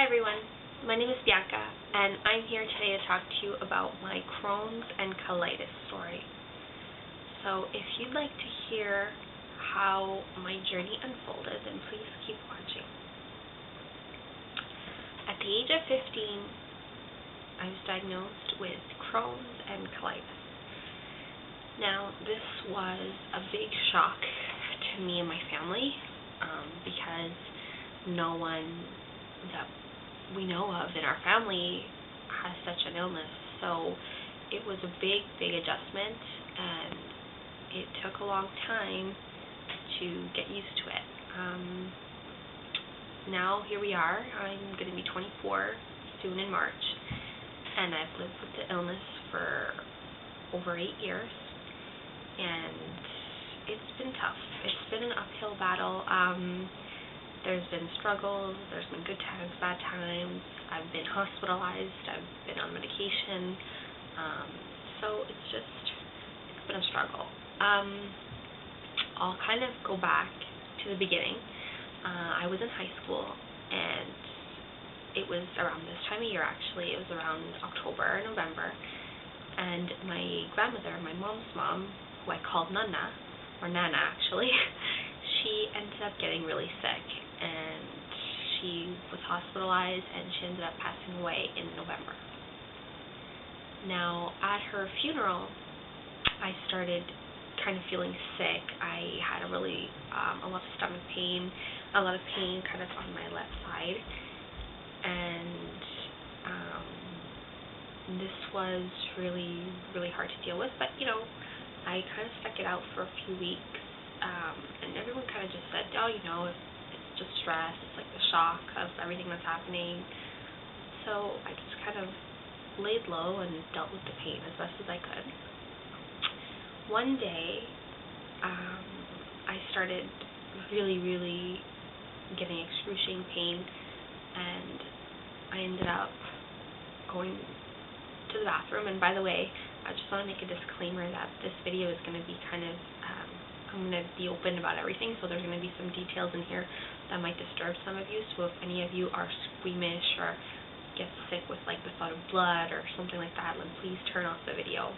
Hi everyone, my name is Bianca, and I'm here today to talk to you about my Crohn's and colitis story. So if you'd like to hear how my journey unfolded, then please keep watching. At the age of 15, I was diagnosed with Crohn's and colitis. Now, this was a big shock to me and my family because no one that we know of in our family has such an illness. So it was a big adjustment, and it took a long time to get used to it. Now here we are. I'm going to be 24 soon in March, and I've lived with the illness for over 8 years, and it's been tough. It's been an uphill battle. There's been struggles, there's been good times, bad times. I've been hospitalized, I've been on medication. So it's been a struggle. I'll kind of go back to the beginning. I was in high school, and it was around this time of year, actually. It was around October, November, and my grandmother, my mom's mom, who I called Nana, or Nana actually, she ended up getting really sick, and she was hospitalized, and she ended up passing away in November. Now, at her funeral, I started kind of feeling sick. I had a lot of stomach pain, a lot of pain kind of on my left side, and this was really hard to deal with, but I kind of stuck it out for a few weeks, and everyone kind of just said, oh, it's just stress, it's like the shock of everything that's happening. So I just kind of laid low and dealt with the pain as best as I could. One day, I started really getting excruciating pain, and I ended up going to the bathroom. And by the way, I just want to make a disclaimer that this video is going to be kind of, I'm going to be open about everything, so there's going to be some details in here that might disturb some of you. So if any of you are squeamish or get sick with like the thought of blood or something like that, then please turn off the video.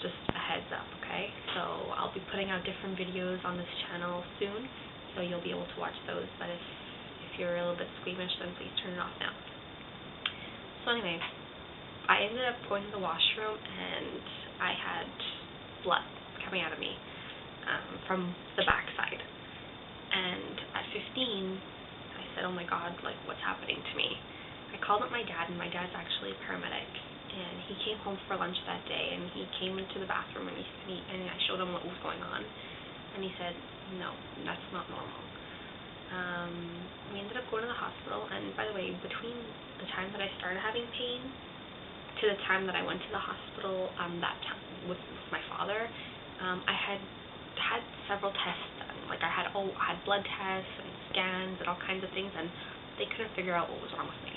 Just a heads up, okay? So I'll be putting out different videos on this channel soon, so you'll be able to watch those. But if you're a little bit squeamish, then please turn it off now. So anyway, I ended up going to the washroom, and I had blood coming out of me from the backside. And at 15, I said, oh my God, like, what's happening to me? I called up my dad, and my dad's actually a paramedic, and he came home for lunch that day, and he came into the bathroom, and I showed him what was going on, and he said, no, that's not normal. We ended up going to the hospital, and by the way, between the time that I started having pain to the time that I went to the hospital, that time with my father, I had several tests done. Like I had blood tests and scans and all kinds of things, and they couldn't figure out what was wrong with me.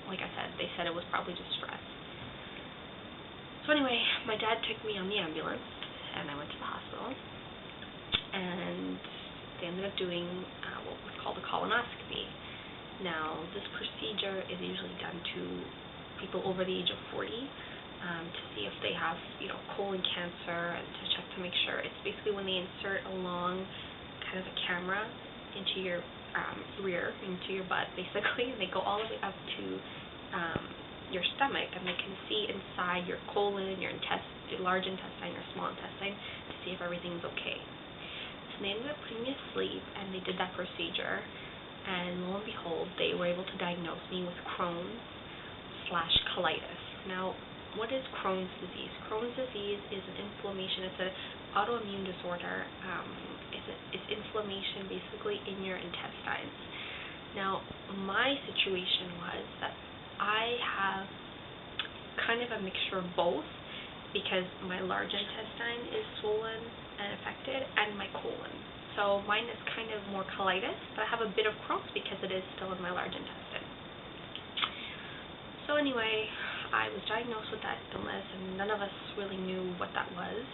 Like I said, they said it was probably just stress. So anyway, my dad took me on the ambulance, and I went to the hospital, and they ended up doing what was called a colonoscopy. Now, this procedure is usually done to people over the age of 40 to see if they have, colon cancer, and to check to make sure. It's basically when they insert a long kind of a camera into your rear, into your butt, basically, and they go all the way up to your stomach, and they can see inside your colon, your large intestine, your small intestine, to see if everything's okay. So they ended up putting me asleep, and they did that procedure, and lo and behold, they were able to diagnose me with Crohn's/colitis. Now, what is Crohn's disease? Crohn's disease is an inflammation. It's an autoimmune disorder. It's inflammation basically in your intestines. Now, my situation was that I have kind of a mixture of both, because my large intestine is swollen and affected, and my colon. So mine is kind of more colitis, but I have a bit of Crohn's because it is still in my large intestine. So anyway, I was diagnosed with that illness, and none of us really knew what that was.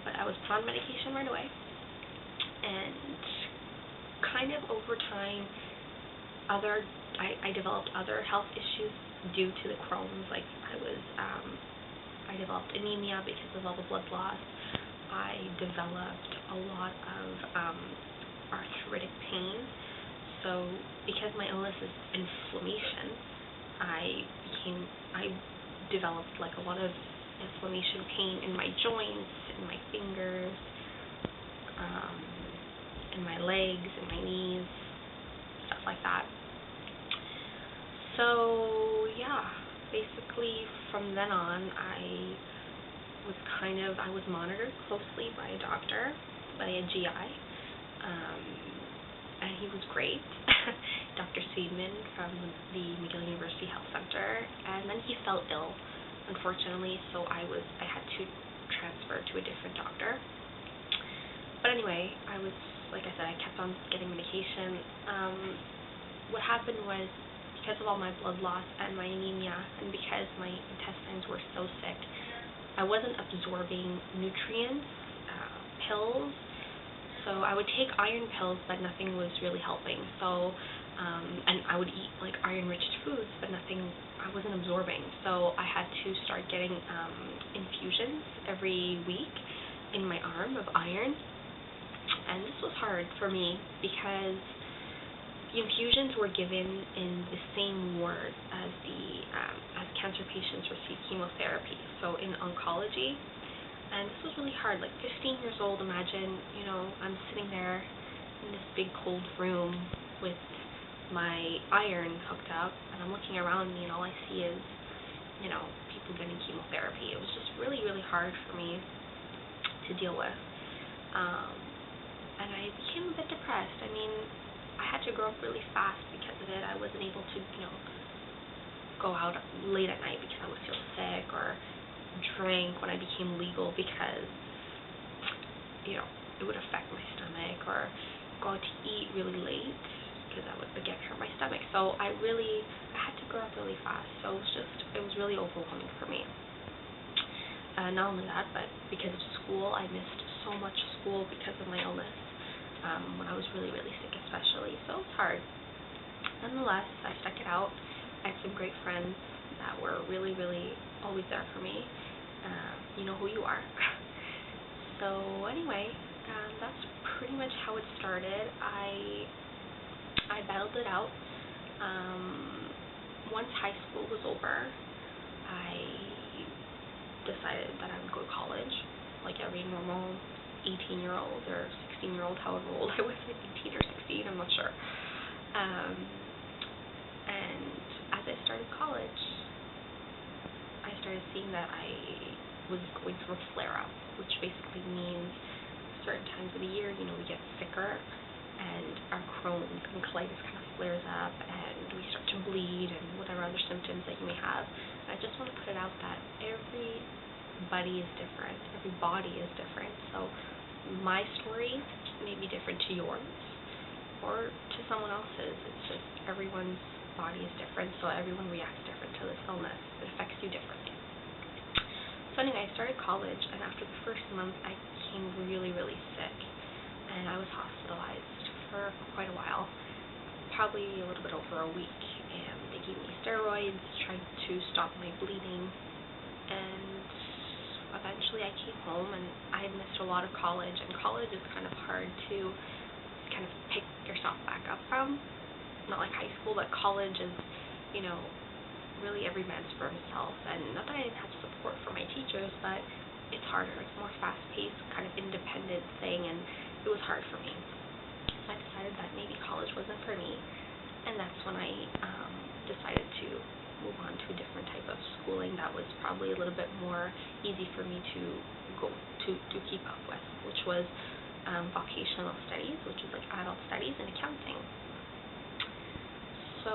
But I was put on medication right away, and kind of over time, other I developed other health issues due to the Crohn's. Like I developed anemia because of all the blood loss. I developed a lot of arthritic pain. So because my illness is inflammation, I developed like a lot of inflammation pain in my joints, in my fingers, in my legs, in my knees, stuff like that. So yeah, basically from then on, I was monitored closely by a doctor, by a GI, and he was great, Dr. Seidman from the McGill University Health Center, and then he fell ill, unfortunately, so I had to transfer to a different doctor. But anyway, like I said, I kept on getting medication. What happened was, because of all my blood loss and my anemia, and because my intestines were so sick, I wasn't absorbing nutrients, pills. So I would take iron pills, but nothing was really helping. So, and I would eat like iron-rich foods, but I wasn't absorbing. So I had to start getting infusions every week in my arm of iron. And this was hard for me because the infusions were given in the same ward as as cancer patients receive chemotherapy, so in oncology. And this was really hard. Like 15 years old, imagine, I'm sitting there in this big cold room with my iron hooked up, and I'm looking around me, and all I see is, people getting chemotherapy. It was just really, really hard for me to deal with. And I became a bit depressed. I mean, I had to grow up really fast because of it. I wasn't able to, go out late at night because I would feel sick, or drink when I became legal because, it would affect my stomach, or go out to eat really late because that would, again, hurt my stomach. So I had to grow up really fast. So it was really overwhelming for me. Not only that, but because of school, I missed so much school because of my illness. When I was really, really sick especially. So it was hard. Nonetheless, I stuck it out. I had some great friends that were really, really always there for me. You know who you are. So anyway, that's pretty much how it started. I battled it out. Once high school was over, I decided that I would go to college, like every normal 18-year-old or 16-year-old, however old I was, like 18 or 16, I'm not sure. And as I started college, I started seeing that I was going through a flare-up, which basically means certain times of the year, we get sicker, and our Crohn's and Colitis kind of flares up, and we start to bleed, and whatever other symptoms that you may have. And I just want to put it out that everybody is different, every body is different, so my story may be different to yours or to someone else's. It's just everyone's body is different, so everyone reacts different to this illness. It affects you differently. So anyway, I started college, and after the first month, I became really, really sick, and I was hospitalized for quite a while, probably a little bit over a week, and they gave me steroids, trying to stop my bleeding, and eventually I came home, and I had missed a lot of college, and college is kind of hard to kind of pick yourself back up from. Not like high school, but college is, really every man's for himself. And not that I didn't have support from my teachers, but it's harder. It's more fast-paced, kind of independent thing, and it was hard for me. So I decided that maybe college wasn't for me, and that's when I decided to move on to a different type of schooling that was probably a little bit more easy for me to go to keep up with, which was vocational studies, which is like adult studies and accounting. So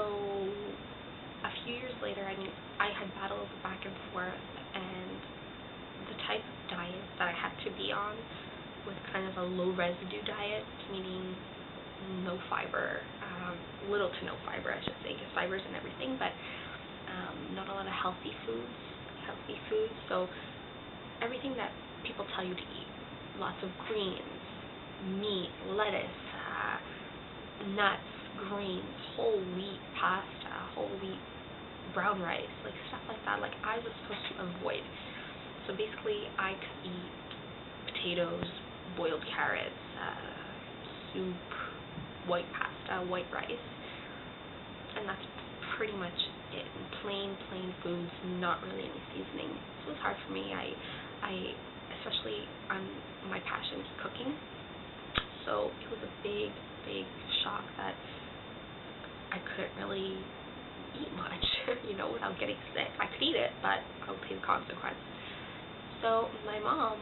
a few years later, I had battled back and forth, and the type of diet that I had to be on was kind of a low residue diet, meaning no fiber, little to no fiber, I should say, because fiber's in everything, but not a lot of healthy foods. So everything that people tell you to eat, lots of greens, meat, lettuce, nuts, grains, whole wheat, pasta, whole wheat brown rice, like stuff like that, like I was supposed to avoid. So basically, I could eat potatoes, boiled carrots, soup, white pasta, white rice, and that's pretty much it. Plain foods, not really any seasoning. So it was hard for me. I especially my passion is cooking, so it was a big shock that I couldn't really eat much, without getting sick. I could eat it, but I would pay the consequence. So my mom,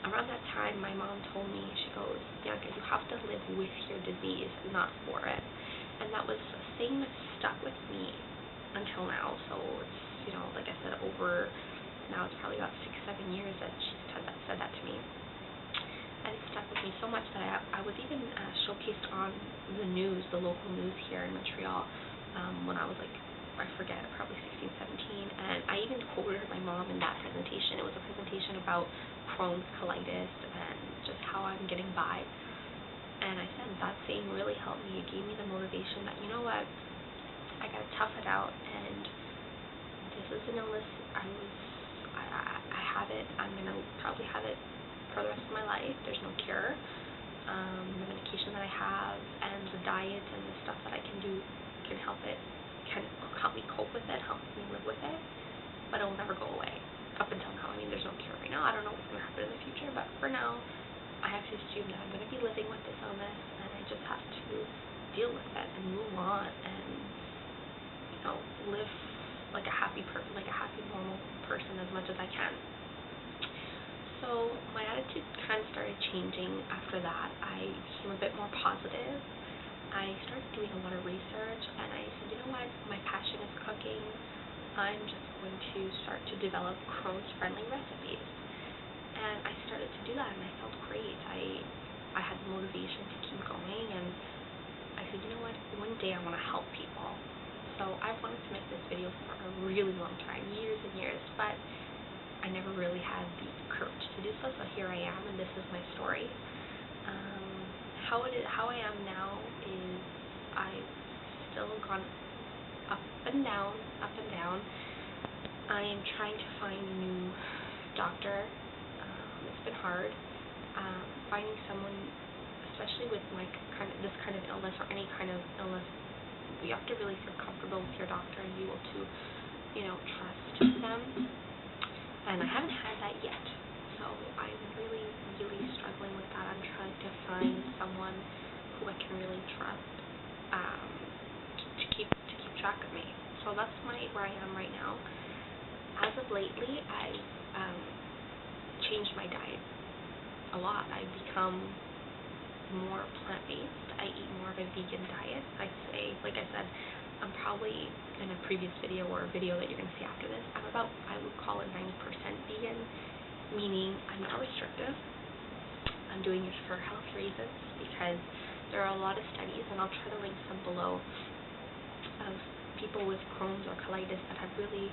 around that time, my mom told me, she goes, Bianca, you have to live with your disease, not for it. And that was a saying that stuck with me until now. So it's, like I said, now it's probably about 6-7 years that she said that to me. And it stuck with me so much that I was even showcased on the news, the local news here in Montreal, when I was like, I forget, probably 16, 17, and I even quoted my mom in that presentation. It was a presentation about Crohn's, colitis, and just how I'm getting by. And I said that saying really helped me. It gave me the motivation that, you know what, I gotta tough it out, and this is an illness. I have it. I'm gonna probably have it for the rest of my life. There's no cure. The medication that I have and the diet and the stuff that I can do can help me cope with it, help me live with it, but it will never go away. Up until now, there's no cure right now. I don't know what's going to happen in the future, but for now, I have to assume that I'm going to be living with this illness, and I just have to deal with it and move on and, live like a happy normal person as much as I can. So my attitude kind of started changing after that. I became a bit more positive. I started doing a lot of research, and I said, you know what, my passion is cooking. I'm just going to start to develop Crohn's-friendly recipes. And I started to do that, and I felt great. I had the motivation to keep going, and I said, you know what, one day I want to help people. So I've wanted to make this video for a really long time, years and years, but I never really had the courage to do so, so here I am, and this is my story. How I am now is I've still gone up and down. I am trying to find a new doctor. It's been hard. Finding someone, especially with this kind of illness or any kind of illness, you have to really feel comfortable with your doctor and be able to, trust them. And I haven't had that yet, so I'm really struggling with that. I'm trying to find someone who I can really trust to keep track of me. So that's where I am right now. As of lately, I changed my diet a lot. I've become more plant-based. I eat more of a vegan diet. I'd say, like I said, I'm probably in a previous video or a video that you're going to see after this, I would call it 90% vegan, meaning I'm not restrictive. I'm doing it for health reasons because there are a lot of studies, and I'll try to link some below, of people with Crohn's or colitis that have really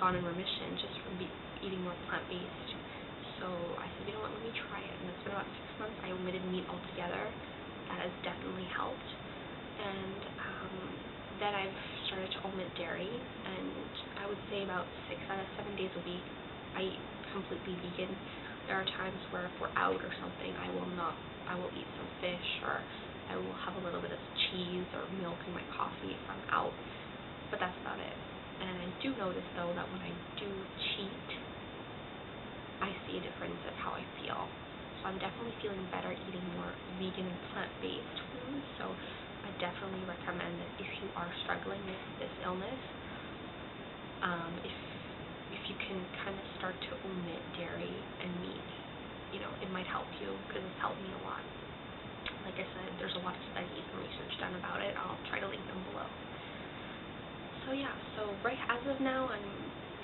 gone in remission just from eating more plant-based. So I said, you know what, let me try it. And it's been about 6 months. I omitted meat altogether. That has definitely helped. And then I've started to omit dairy, and I would say about 6 out of 7 days a week I eat completely vegan. There are times where if we're out or something, I will eat some fish, or I will have a little bit of cheese or milk in my coffee if I'm out, but that's about it. And I do notice though that when I do cheat, I see a difference of how I feel. So I'm definitely feeling better eating more vegan and plant-based foods. So I definitely recommend that if you are struggling with this illness, if you can kind of start to omit dairy and meat, it might help you, because it's helped me a lot. Like I said, there's a lot of studies and research done about it. I'll try to link them below. So yeah, right as of now, I'm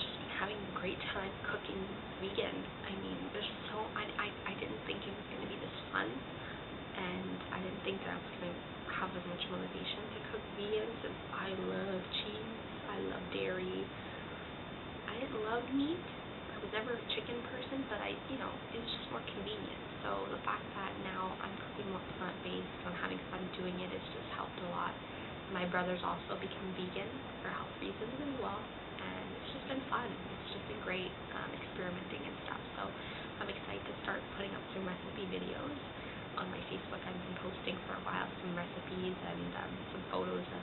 just having a great time cooking vegan. I didn't think it was going to be this fun, and I didn't think that I was going to have as much motivation to cook vegan, since I love cheese, I love dairy. I didn't love meat. I was never a chicken person, but it was just more convenient. So the fact that now I'm cooking more plant-based and I'm having fun doing it has just helped a lot. My brother's also become vegan for health reasons as well, and it's just been fun. It's just been great experimenting and stuff. So I'm excited to start putting up some recipe videos on my Facebook. I've been posting for a while some recipes and some photos of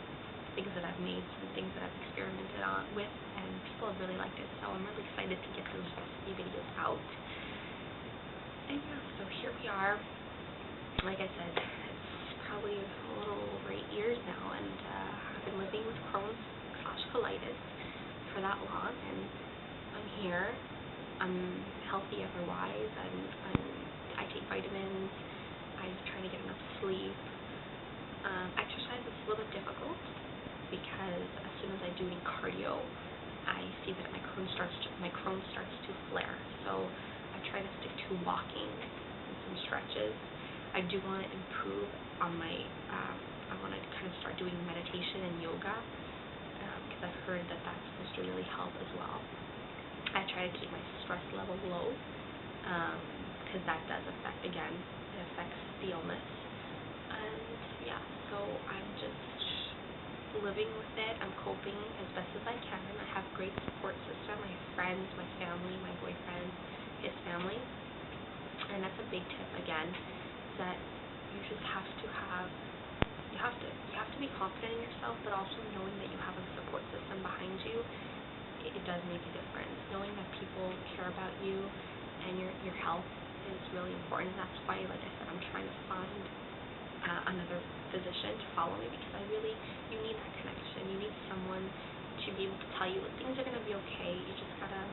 things that I've made, some things that I've experimented with, and people have really liked it. So I'm really excited to get those recipe videos out. And yeah, so here we are. Like I said, it's probably a little over 8 years now, and I've been living with Crohn's/colitis for that long, and I'm here. I'm healthy otherwise, I take vitamins, I try to get enough sleep. Exercise is a little bit difficult because as soon as I do any cardio, I see that my Crohn starts to flare. So I try to stick to walking and some stretches. I do want to improve on my, I want to kind of start doing meditation and yoga because I've heard that that's supposed to really help as well. I try to keep my stress level low because that does affect, again, it affects the illness. And yeah, so I'm just living with it. I'm coping as best as I can. I have a great support system. I have friends, my family, my boyfriend, his family. And that's a big tip, again, that you just have to have, you have to be confident in yourself, but also knowing that you have a support system behind you, it does make a difference. Knowing that people care about you and your health is really important. And that's why, like I said, I'm trying to find another physician to follow me, because you need that connection. You need someone to be able to tell you that things are going to be okay. You just gotta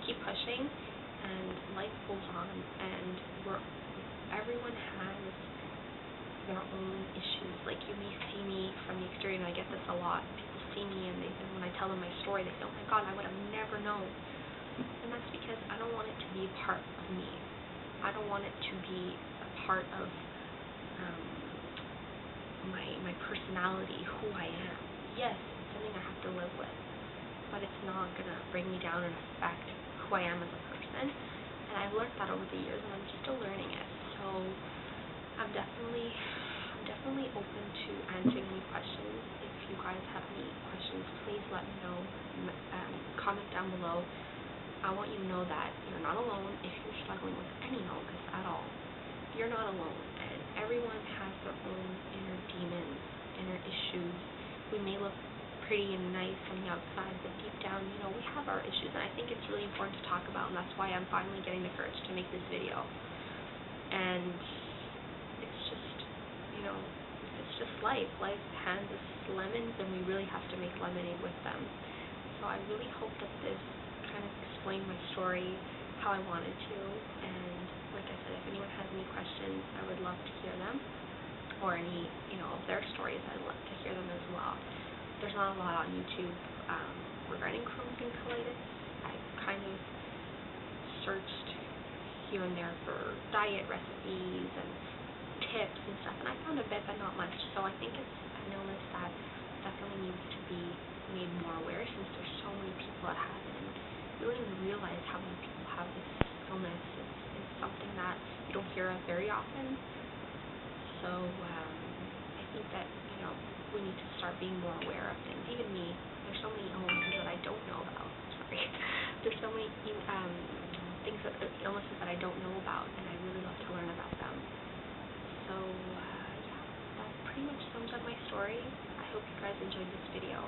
keep pushing, and life goes on. And everyone has their own issues. Like, you may see me from the exterior, and I get this a lot. People see me, and when I tell them my story, they say, "Oh my God, I would have never known." And that's because I don't want it to be a part of me. I don't want it to be a part of my personality, who I am. Yes, it's something I have to live with, but it's not gonna bring me down and affect who I am as a person. And I've learned that over the years, and I'm still learning it. So I'm definitely open to answering any questions. If you guys have any questions, please let me know. Comment down below. I want you to know that you're not alone if you're struggling with any illness at all. You're not alone, and everyone has their own inner demons, inner issues. We may look pretty and nice on the outside, but deep down, we have our issues, and I think it's really important to talk about, and that's why I'm finally getting the courage to make this video. And it's just, it's just life. Life hands us lemons, and we really have to make lemonade with them. So I really hope that this kind of explained my story how I wanted to, and like I said, if anyone has any questions, I would love to hear them, or any, of their stories, I'd love to hear them as well. There's not a lot on YouTube regarding Crohn's and colitis. I've kind of searched here and there for diet recipes and tips and stuff, and I found a bit, but not much. So I think it's an illness that definitely needs to be made more aware, since there's so many people that have it, and you don't even realize how many people have this illness. It's something that you don't hear of very often. So I think that we need to start being more aware of things. Even me, there's so many illnesses that I don't know about. Sorry, there's so many illnesses that I don't know about, and I really love to learn about them. So yeah, that pretty much sums up my story. I hope you guys enjoyed this video.